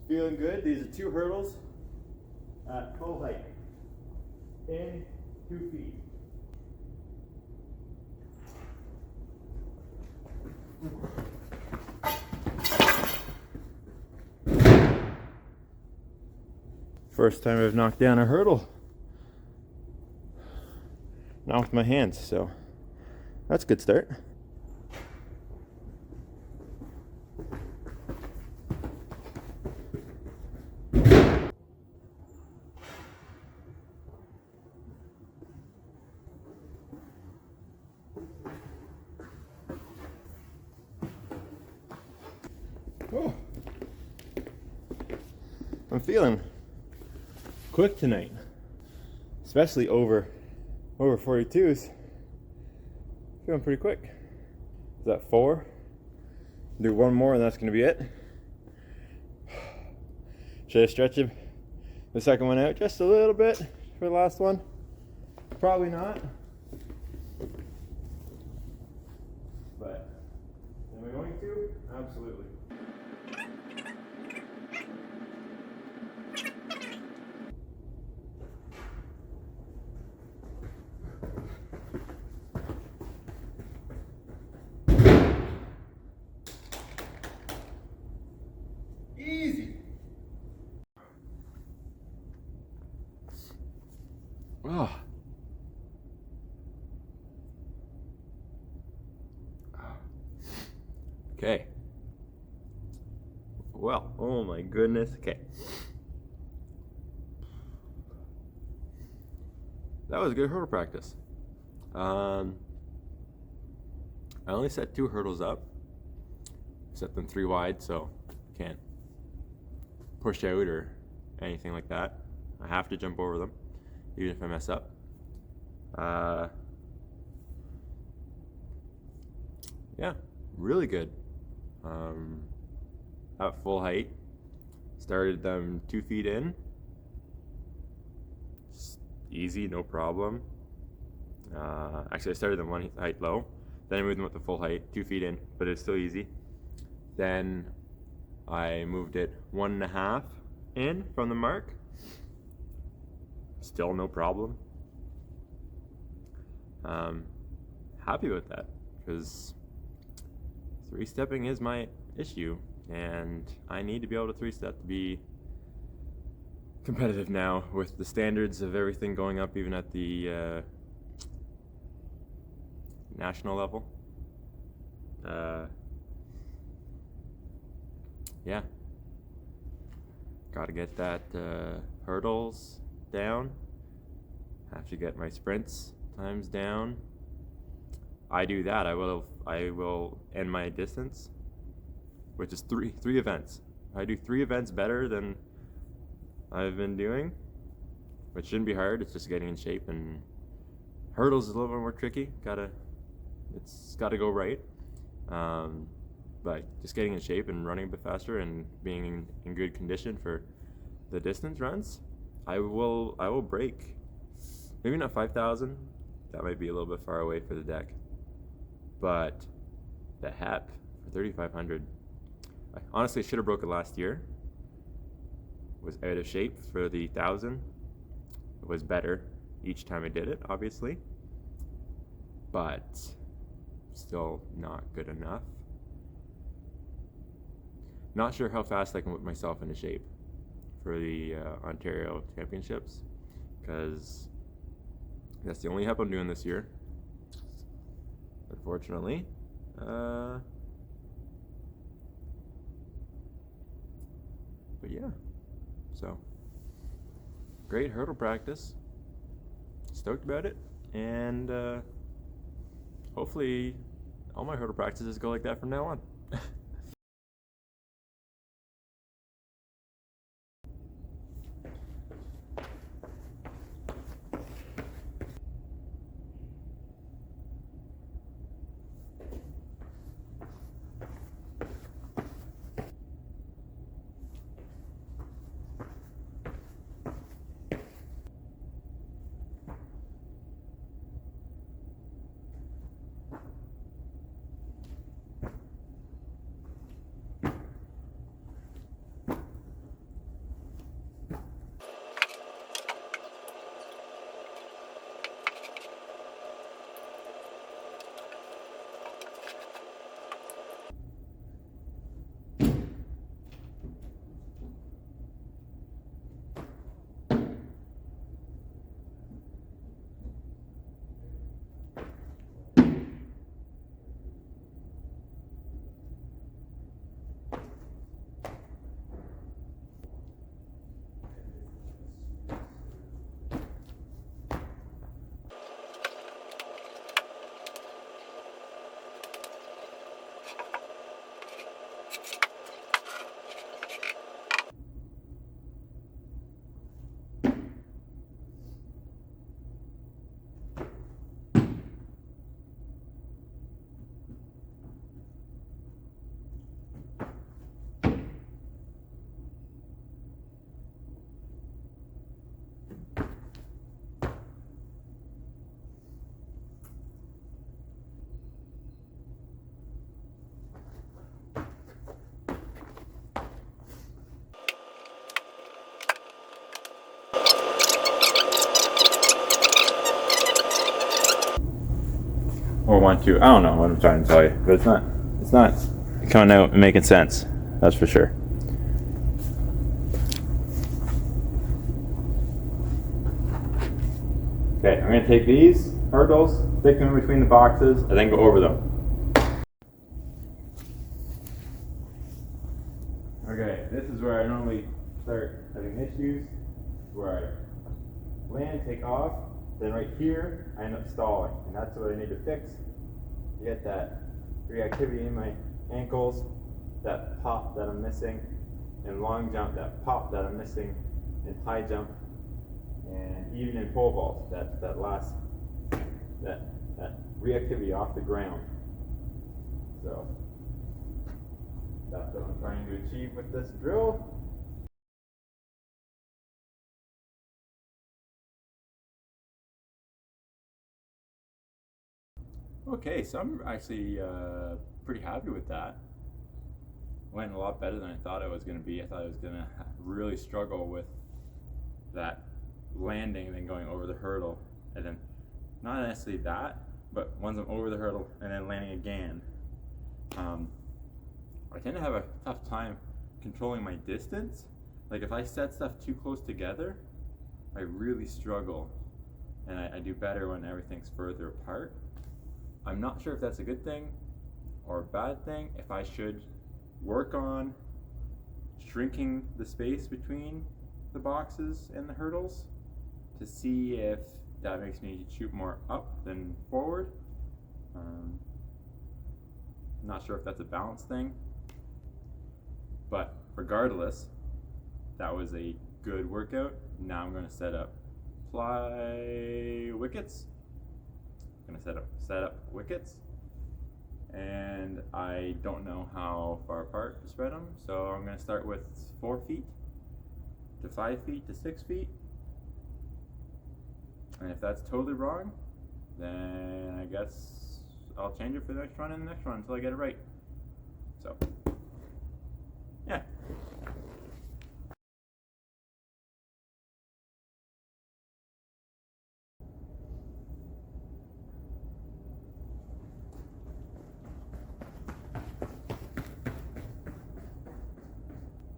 Feeling good. These are 2 hurdles at full height. In 2 feet. First time I've knocked down a hurdle. Not with my hands, so that's a good start. Oh. I'm feeling quick tonight, especially over 42s. Feeling pretty quick. Is that 4? Do 1 more and that's gonna be it. Should I stretch the second one out just a little bit for the last one? Probably not. But am I going to? Absolutely. Easy. Oh. Okay. Well, oh my goodness. Okay. That was good hurdle practice. I only set 2 hurdles up. Set them 3 wide, so can't push out or anything like that. I have to jump over them, even if I mess up. Yeah, really good. At full height, started them 2 feet in. Just easy, no problem. Actually, I started them 1 height low, then I moved them up to full height, 2 feet in, but it's still easy. Then I moved it 1.5 in from the mark. Still no problem. Happy with that, because 3-stepping is my issue, and I need to be able to 3-step to be competitive now with the standards of everything going up, even at the national level. Yeah, gotta get that hurdles down. Have to get my sprints times down. I do that, I will end my distance, which is three events. I do 3 events better than I've been doing, which shouldn't be hard. It's just getting in shape, and hurdles is a little bit more tricky. It's gotta go right. But just getting in shape and running a bit faster and being in good condition for the distance runs, I will break. Maybe not 5,000. That might be a little bit far away for the deck. But the HEP for 3,500, I honestly should have broke it last year. Was out of shape for the 1,000. It was better each time I did it, obviously, but still not good enough. Not sure how fast I can whip myself into shape for the Ontario Championships, because that's the only HEP I'm doing this year, unfortunately. But yeah, so great hurdle practice. Stoked about it, and hopefully all my hurdle practices go like that from now on. or 1-2. I don't know what I'm trying to tell you, but it's not coming out and making sense. That's for sure. Okay, I'm going to take these hurdles, stick them in between the boxes, and then go over them. Okay, this is where I normally start having issues, where I land, take off, then right here, I end up stalling, and that's what I need to fix to get that reactivity in my ankles, that pop that I'm missing, and long jump, that pop that I'm missing, and high jump, and even in pole vault, that reactivity off the ground. So that's what I'm trying to achieve with this drill. Okay, so I'm actually pretty happy with that. Went a lot better than I thought it was going to be. I thought I was going to really struggle with that landing and then going over the hurdle, and then not necessarily that, but once I'm over the hurdle and then landing again, I tend to have a tough time controlling my distance. Like if I set stuff too close together, I really struggle, and I do better when everything's further apart. I'm not sure if that's a good thing or a bad thing, if I should work on shrinking the space between the boxes and the hurdles to see if that makes me shoot more up than forward. Not sure if that's a balance thing, but regardless, that was a good workout. Now I'm going to set up ply wickets. I'm going to set up wickets, and I don't know how far apart to spread them, so I'm going to start with 4 feet to 5 feet to 6 feet, and if that's totally wrong, then I guess I'll change it for the next run and the next run until I get it right. So yeah.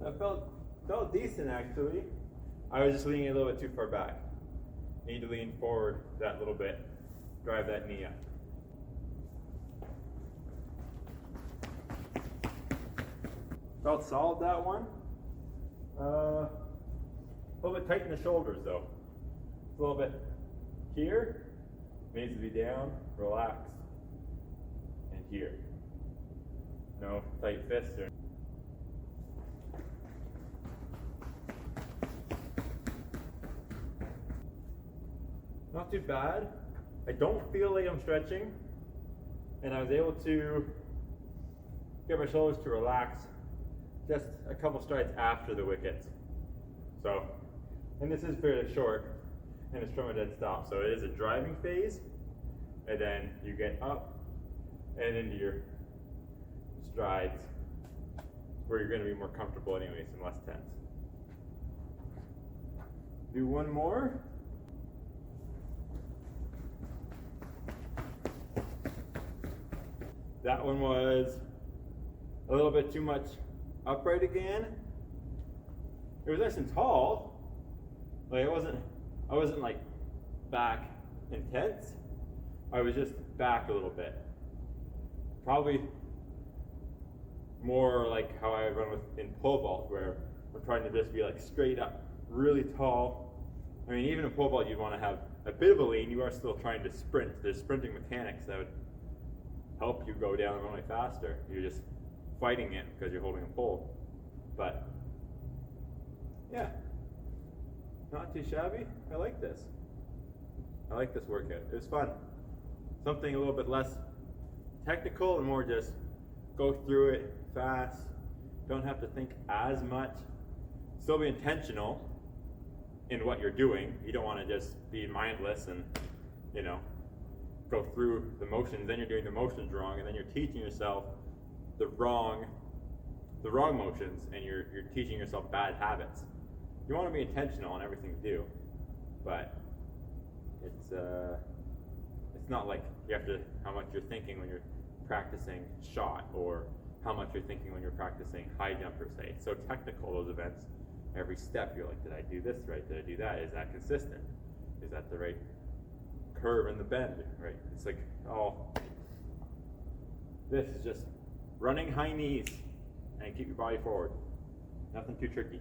That felt decent actually. I was just leaning a little bit too far back. Need to lean forward that little bit. Drive that knee up. Felt solid that one. A little bit tight in the shoulders though. It's a little bit here. Needs to be down, relax. And here. No tight fists or not too bad. I don't feel like I'm stretching, and I was able to get my shoulders to relax just a couple strides after the wickets. So, and this is fairly short, and it's from a dead stop. So it is a driving phase, and then you get up and into your strides where you're going to be more comfortable anyways and less tense. Do one more. That one was a little bit too much upright again. It was nice and tall. Like I wasn't like back intense. I was just back a little bit. Probably more like how I run in pole vault, where I'm trying to just be like straight up, really tall. I mean, even in pole vault, you'd want to have a bit of a lean. You are still trying to sprint. There's sprinting mechanics that would help you go down really faster. You're just fighting it because you're holding a pole. But yeah, not too shabby. I like this. I like this workout. It was fun. Something a little bit less technical and more just go through it fast. Don't have to think as much. Still be intentional in what you're doing. You don't want to just be mindless and, go through the motions, then you're doing the motions wrong, and then you're teaching yourself the wrong motions, and you're teaching yourself bad habits. You want to be intentional in everything you do, but it's it's not like you have to, how much you're thinking when you're practicing shot, or how much you're thinking when you're practicing high jump per se. It's so technical, those events. Every step you're like, did I do this right? Did I do that? Is that consistent? Is that the right curve in the bend? Right? It's like, oh, this is just running high knees and keep your body forward. Nothing too tricky.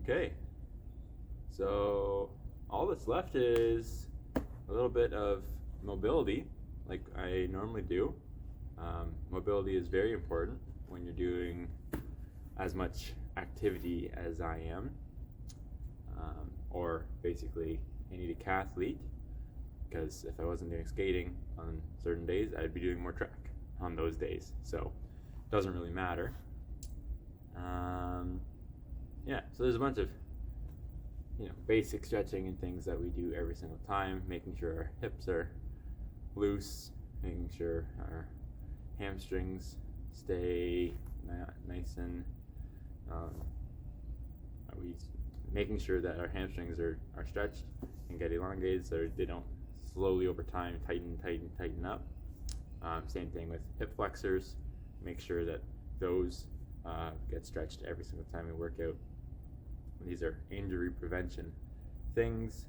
Okay, so all that's left is a little bit of mobility, like I normally do. Mobility is very important when you're doing as much activity as I am, or basically any decathlete, because if I wasn't doing skating on certain days, I'd be doing more track on those days, so it doesn't really matter. Yeah, so there's a bunch of basic stretching and things that we do every single time, making sure our hips are loose, making sure our hamstrings stay nice and making sure that our hamstrings are stretched and get elongated so they don't slowly over time tighten up. Same thing with hip flexors. Make sure that those get stretched every single time we work out. These are injury prevention things,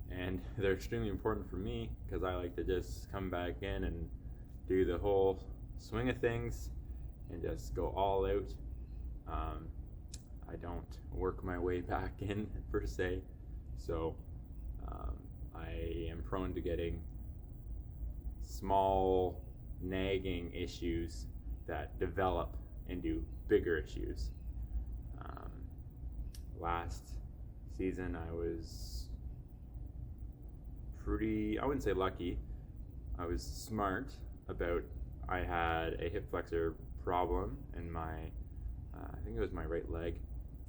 and they're extremely important for me because I like to just come back in and do the whole swing of things and just go all out. I don't work my way back in per se, so I am prone to getting small nagging issues that develop into bigger issues. Last season I was I wouldn't say lucky, I was smart about, I had a hip flexor problem in my, I think it was my right leg,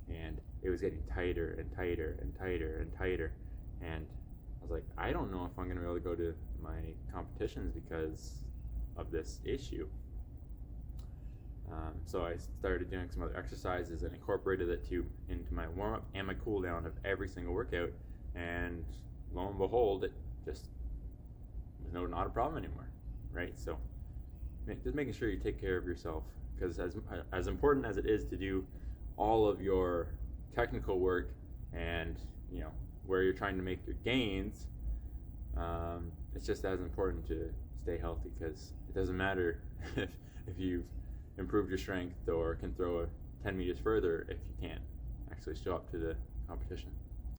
and it was getting tighter and tighter and tighter and tighter, and I was like, I don't know if I'm going to be able to go to my competitions because of this issue. So I started doing some other exercises and incorporated it into my warm-up and my cool-down of every single workout, and lo and behold, it just was not a problem anymore, right? So just making sure you take care of yourself, because as important as it is to do all of your technical work and where you're trying to make your gains, it's just as important to stay healthy, because it doesn't matter if you've improved your strength or can throw 10 meters further if you can't actually show up to the competition.